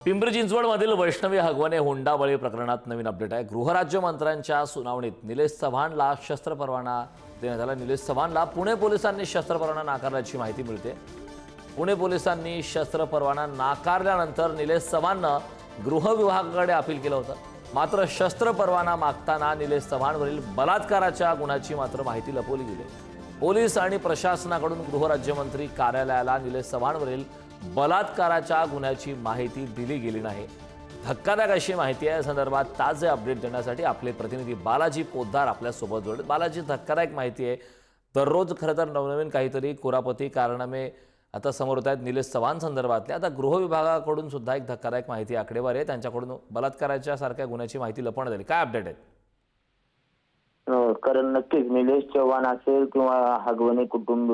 पिंपरी चिंचवडमधील वैष्णवी हगवणे हुंडा बळी प्रकरणात नवीन अपडेट आहे। गृहराज्यमंत्र्यांच्या सुनावणीत निलेश चव्हाणला शस्त्र परवाना देण्यात आला। निलेश चव्हाणला पुणे पोलिसांनी शस्त्र परवाना नाकारल्याची माहिती मिळते। पुणे पोलिसांनी शस्त्र परवाना नाकारल्यानंतर निलेश चव्हाणनं गृह विभागाकडे अपील केलं होतं। मात्र शस्त्र परवाना मागताना निलेश चव्हाणवरील बलात्काराच्या गुन्ह्याची मात्र माहिती लपवली गेली। पोलीस आणि प्रशासनाकडून गृहराज्यमंत्री कार्यालयाला निलेश चव्हाणवरील बलात्काराच्या गुन्ह्याची माहिती दिली गेली नाही। धक्कादायक अशी माहिती आहे। या संदर्भात ताजे अपडेट देण्यासाठी आपले प्रतिनिधी बालाजी पोद्दार आपल्या सोबत जोडले। बालाजी, धक्कादायक माहिती आहे। दररोज खरं तर नवनवीन काहीतरी कुरापती कारणामे आता समोर येत आहेत निलेश चव्हाण संदर्भातले। आता गृह विभागाकडून सुद्धा एक धक्कादायक माहिती आकडेवारी आहे। त्यांच्याकडून बलात्काराच्या सारख्या गुन्ह्याची माहिती लपवण्यात आली। काय अपडेट आहे? कारण नक्कीच निलेश चव्हाण असेल किंवा हगवणे कुटुंब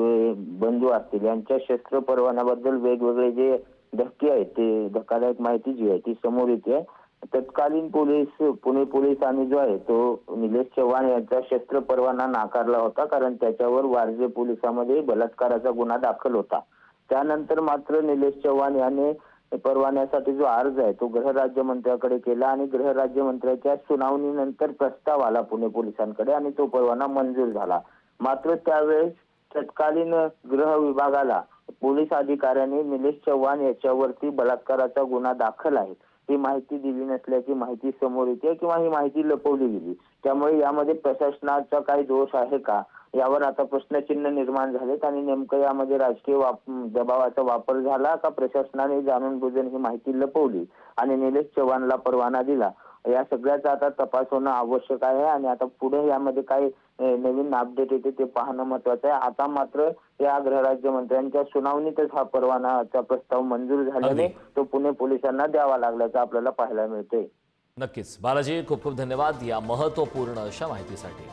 बंधू असतील यांच्या शस्त्र परवान्याबद्दल वेगवेगळे जे धक्के आहेत ते धक्कादायक माहिती जी आहे ती समोर येते। तत्कालीन पुणे पोलिसांनी जो आहे तो निलेश चव्हाण यांचा शस्त्र परवाना नाकारला होता, कारण त्याच्यावर वारजे पोलिसांमध्ये बलात्काराचा गुन्हा दाखल होता। त्यानंतर मात्र निलेश चव्हाण याने परवान्यासाठी जो अर्ज आहे तो गृहराज्यमंत्र्याकडे केला आणि गृहराज्यमंत्र्याच्या सुनावणीनंतर प्रस्ताव आला पुणे पोलिसांकडे आणि तो परवाना मंजूर झाला। मात्र त्यावेळेस तत्कालीन गृह विभागाला पोलीस अधिकाऱ्यांनी निलेश चव्हाण याच्यावरती बलात्काराचा गुन्हा दाखल आहे ही माहिती दिली नसल्याची माहिती समोर येते किंवा ही माहिती लपवली गेली। त्यामुळे यामध्ये प्रशासनाचा काही दोष आहे का यावर आता प्रश्नचिन्ह निर्माण झालेत आणि नेमकं यामध्ये राजकीय दबावाचा वापर झाला का प्रशासनाने जाणून बुजून ही माहिती लपवली आणि निलेश चव्हाणला परवाना दिला, या सगळ्याचा आता तपास होणं आवश्यक आहे। आणि आता पुढे यामध्ये काय नवीन अपडेट येते ते पाहणं महत्त्वाचं आहे। आता मात्र या गृहराज्यमंत्र्यांच्या सुनावणीतच हा परवानाचा प्रस्ताव मंजूर झाल्याने तो पुणे पोलिसांना द्यावा लागल्याचं आपल्याला पाहायला मिळते। नक्कीच बालाजी, खूप खूप धन्यवाद या महत्त्वपूर्ण अशा माहितीसाठी।